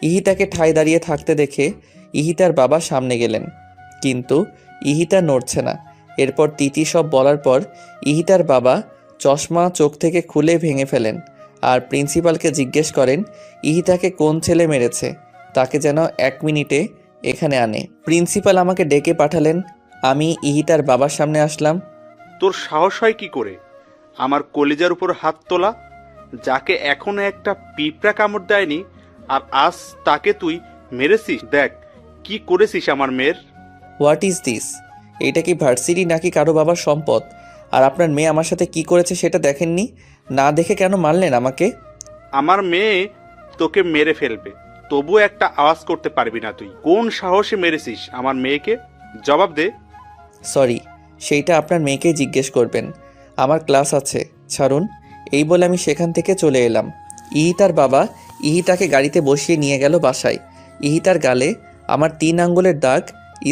ইহিতাকে ঠায় দাঁড়িয়ে থাকতে দেখে ইহিতার বাবা সামনে গেলেন, কিন্তু ইহিতা নড়ছে না। এরপর তিতি সব বলার পর ইহিতার বাবা চশমা চোখ থেকে খুলে ভেঙে ফেলেন আর প্রিন্সিপালকে জিজ্ঞেস করেন ইহিতাকে কোন ছেলে মেরেছে, তাকে যেন 1 মিনিটে এখানে আনে। প্রিন্সিপাল আমাকে ডেকে পাঠালেন। আমি ইহিতার বাবার সামনে আসলাম। তোর সাহস হয় কি করে আমার কলিজার উপর হাত তোলা? যাকে এখনো একটা পিঁপড়া কামড় দেয়নি, আর আজ তাকে তুই মেরেছিস। দেখ কি করেছিস আমার মেয়ের। What is this? এইটা কি ভার্সিটি নাকি কারো বাবার সম্পদ? আর আপনার মেয়ে আমার সাথে কি করেছে সেটা দেখেননি? না দেখে কেন মারলেন আমাকে? আমার মেয়ে তোকে মেরে ফেলবে, তবু একটা আওয়াজ করতে পারবি না। তুই কোন সাহসে মেরেছিস আমার মেয়েকে? জবাব দে। সরি, সেইটা আপনার মেয়েকেই জিজ্ঞেস করবেন। আমার ক্লাস আছে, ছাড়ুন। এই বলে আমি সেখান থেকে চলে এলাম। ইহিতার বাবা ইহিতাকে গাড়িতে বসিয়ে নিয়ে গেল বাসায়। ইহিতার গালে আমার 3 আঙ্গুলের দাগ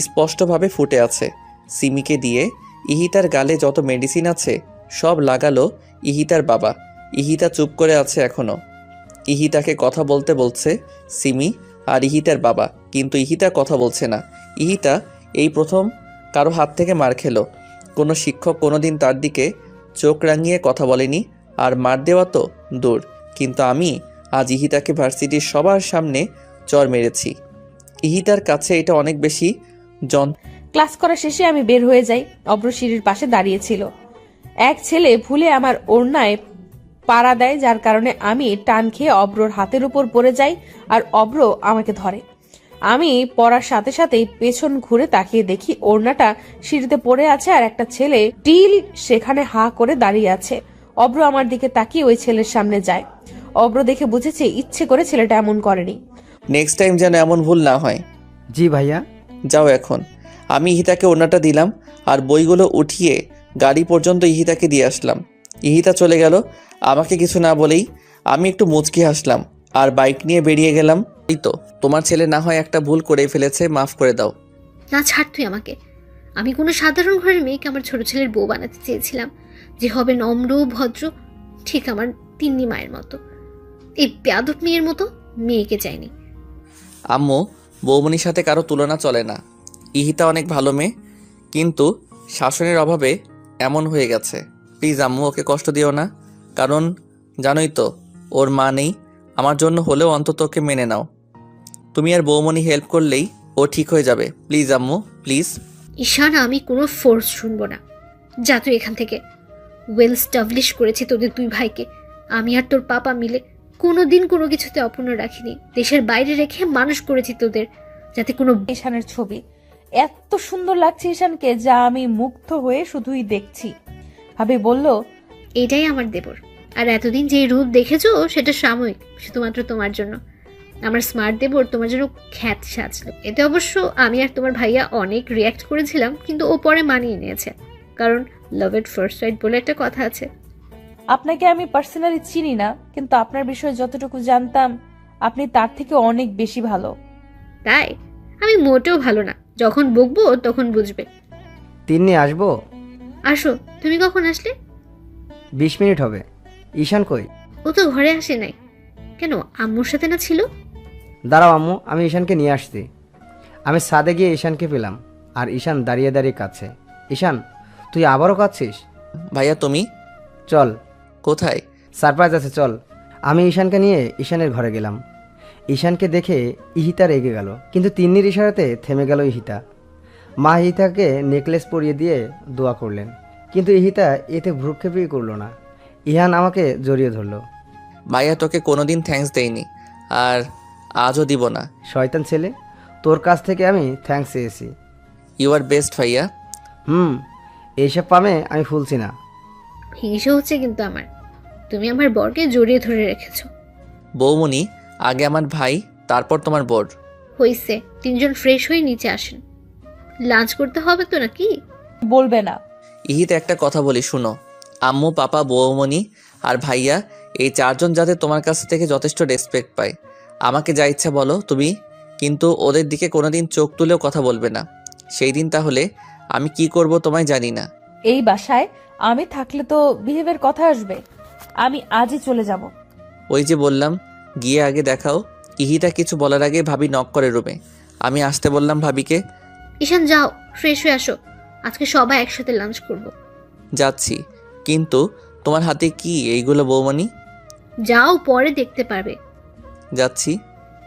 স্পষ্টভাবে ফুটে আছে। সিমিকে দিয়ে ইহিতার গালে যত মেডিসিন আছে সব লাগালো ইহিতার বাবা। ইহিতা চুপ করে আছে এখনো। ইহিতাকে কথা বলতে বলছে সিমি আর ইহিতার বাবা, কিন্তু ইহিতা কথা বলছে না। ইহিতা এই প্রথম কারো হাত থেকে মার খেলো। কোনো শিক্ষক কোনোদিন তার দিকে চোখ রাঙিয়ে কথা বলেনি, আর মার দেওয়া তো দূর, কিন্তু আমি আজ ইহিতাকে ভার্সিটির সবার সামনে চর মেরেছি। ইহিতার কাছে এটা অনেক বেশি ক্লাস করা শেষে আমি বের হয়ে যাই। অব্র সিঁড়ির পাশে দাঁড়িয়েছিল। এক ছেলে ভুলে আমার ওড়নায় পাড়া দেয়, যার কারণে আমি টান খেয়ে অব্রর হাতের উপর পড়ে যাই আর অব্র আমাকে ধরে। আমি পড়ার সাথে সাথেই পেছন ঘুরে তাকিয়ে দেখি ওড়নাটা সিঁড়িতে পড়ে আছে আর একটা ছেলে টিল সেখানে হা করে দাঁড়িয়ে আছে। অব্র আমার দিকে তাকিয়ে ওই ছেলের সামনে যায়। অব্র দেখে বুঝেছে ইচ্ছে করে ছেলেটা এমন করেনি। নেক্সট টাইম যেন এমন ভুল না হয়। জি ভাইয়া। যাও এখন। আমি ইহিতাকে ওড়নাটা দিলাম আর বইগুলো উঠিয়ে গাড়ি পর্যন্ত ইহিতাকে দিয়ে আসলাম। ইহিতা চলে গেল আমাকে কিছু না বলেই। আমি একটু মুচকি হাসলাম আর বাইক নিয়ে বেরিয়ে গেলাম। এই তো, তোমার ছেলে না হয় একটা ভুল করে ফেলেছে, মাফ করে দাও। না ছাড় তুই আমাকে। আমি কোনো সাধারণ ঘরের মেয়েকে আমার ছোট ছেলের বউ বানাতে চেয়েছিলাম, যে হবে নম্র ভদ্র, ঠিক আমার তিন্নি মায়ের মতো। এই বেয়াদব মেয়ের মতো মেয়েকে চাইনি। আম্মু, বৌমনির সাথে কারো তুলনা চলে না। ইহিতা অনেক ভালো মেয়ে, কিন্তু শাসনের অভাবে এমন হয়ে গেছে। প্লিজ আম্মু, ওকে কষ্ট দিও না, কারণ জানোই তো ওর মা নেই। আমার জন্য হলেও অন্তত ওকে মেনে নাও। তুমি আর বৌমনি হেল্প করলেই ও ঠিক হয়ে যাবে। প্লিজ আম্মু, প্লিজ। ইশারা, আমি কোনো ফোর্স শুনবো না। যা তুই এখান থেকে। ওয়েল স্টাবলিশ করেছি তোদের 2 ভাইকে। আমি আর তোর পাপা মিলে কোনোদিন কোনো কিছুতে অপূর্ণ রাখিনি। দেশের বাইরে রেখে মানুষ করেছি তোদের, যাতে কোনো ঈশানের ছবি এত সুন্দর লাগছে ঈশানকে, যা আমি মুগ্ধ হয়ে শুধুই দেখছি। ভাবি বলল, এটাই আমার দেবর। আর এতদিন যে রূপ দেখেছো সেটা সাময়িক, শুধুমাত্র তোমার জন্য। আমার স্মার্ট দেবর তোমার জন্য খ্যাত সাজলো। এতে অবশ্য আমি আর তোমার ভাইয়া অনেক রিয়্যাক্ট করেছিলাম, কিন্তু ও পরে মানিয়ে নিয়েছে। কারণ লাভ এট ফার্স্ট সাইট বলে একটা কথা আছে। আপনাকে আমি পার্সোনালি চিনি না, কিন্তু আপনার বিষয়ে যতটুকু জানতাম আপনি তার থেকে অনেক বেশি ভালো। তাই? আমি মোটেও ভালো না। যখন বকবো তখন বুঝবে। তিন্নি আসবো? আসো। তুমি কখন আসলে? 20 মিনিট হবে। ঈশান কই? ও তো ঘরে আসে নাই। কেন, আম্মুর সাথে না ছিল? দাঁড়াও আম্মু, আমি ঈশানকে নিয়ে আসছি। আমি ছাদে গিয়ে ঈশানকে পেলাম, আর ঈশান দাঁড়িয়ে দাঁড়িয়ে কাঁদছে। ঈশান, তুই আবারও কাঁদছিস? ভাইয়া তুমি? চল, কোথায়? সারপ্রাইজ আছে, চল। আমি ঈশানকে নিয়ে ঈশানের ঘরে গেলাম। ঈশানকে দেখে ইহিতা রেগে গেল, কিন্তু তিন্নির ইশারাতে থেমে গেল ইহিতা। মা ইহিতাকে নেকলেস পরিয়ে দিয়ে দোয়া করলেন, কিন্তু ইহিতা এতে ভ্রুক্ষেপই করলো না। ইহান আমাকে জড়িয়ে ধরলো। ভাইয়া তোকে কোনোদিন থ্যাঙ্কস দেয়নি, আর আজও দিব না। শয়তান ছেলে, তোর কাছ থেকে আমি থ্যাঙ্কস চেয়েছি। ইউ আর বেস্ট ভাইয়া। এইসব পামে আমি ফুলছি না। হিংসা হচ্ছে কিন্তু আমার। তুমি আমার বরকে জড়িয়ে ধরে রেখেছো। বৌমনি, আগে আমার ভাই, তারপর তোমার বর। হইছে, 3 জন ফ্রেশ হয়ে নিচে আসেন। লাঞ্চ করতে হবে তো নাকি? বলবে না? ইহিতে একটা কথা বলি, শুনো। আম্মু, পাপা, বৌমনি আর ভাইয়া, এই 4 জন যাতে তোমার কাছ থেকে যথেষ্ট রেসপেক্ট পায়। আমাকে যা ইচ্ছা বলো তুমি, কিন্তু ওদের দিকে কোনোদিন চোখ তুলেও কথা বলবে না। সেই দিন তাহলে আমি কি করব তোমায় জানি না। এই বাসায় আমি থাকলে তো বিহেভের কথা আসবে। আমি আজই চলে যাব। ওই যে বললাম, গিয়ে আগে দেখাও ইহিতা কিছু বলার আগে ভাবি নক করে রুমে। আমি আসতে বললাম ভাবিকে। ঈশান যাও, ফ্রেশ হয়ে আসো, আজকে সবাই একসাথে লাঞ্চ করব। যাচ্ছি, কিন্তু তোমার হাতে কি এইগুলো বৌমনি? যাও, পরে দেখতে পারবে। যাচ্ছি।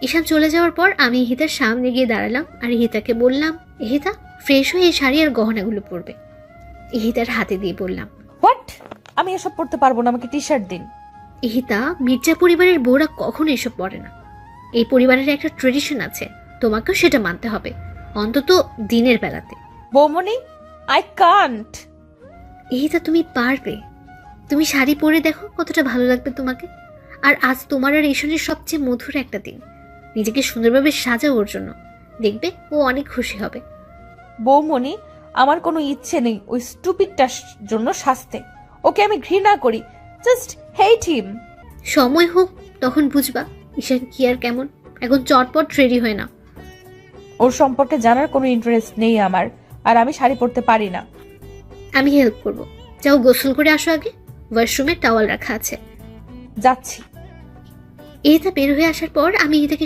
ঈশান চলে যাওয়ার পর আমি ইহিতার সামনে গিয়ে দাঁড়ালাম আর ইহিতাকে বললাম, ইহিতা ফ্রেশ হয়ে এই শাড়ি আর গহনাগুলো পরবে। ইহিতার হাতে দিয়ে বললাম। হোয়াট? আমি এসব পড়তে পারবো না, আমাকে টি শার্ট দিন। ইহিতা, মির্জা পরিবারের বউরা কখনো এসব পরে না। এই পরিবারের একটা ট্রেডিশন আছে, তোমাকেও সেটা মানতে হবে, অন্তত দিনের বেলাতে। বৌমনি, আই কান্ট। ইহিতা তুমি পারবে, তুমি শাড়ি পরে দেখো কতটা ভালো লাগবে তোমাকে। আর আজ তোমার আর ঈশানের সবচেয়ে মধুর একটা দিন, নিজেকে সুন্দরভাবে সাজাও ওর জন্য, দেখবে ও অনেক খুশি হবে। বৌমনি, আমার কোনো ইচ্ছে নেই ওই স্টুপিডটার জন্য শাস্তে। ওকে আমি ঘৃণা করি, জাস্ট হেট হিম। সময় হোক তখন বুঝবা ঈশান কি আর কেমন। এখন চটপট রেডি হয় না। ওর সম্পর্কে জানার কোনো ইন্টারেস্ট নেই আমার, আর আমি শাড়ি পরতে পারি না। আমি হেল্প করব, যাও গোসল করে আসো আগে, ওয়াশরুমে টাওয়াল রাখা আছে। যাচ্ছি। ইহিতা বের হয়ে আসার পর আমি ইহিতাকে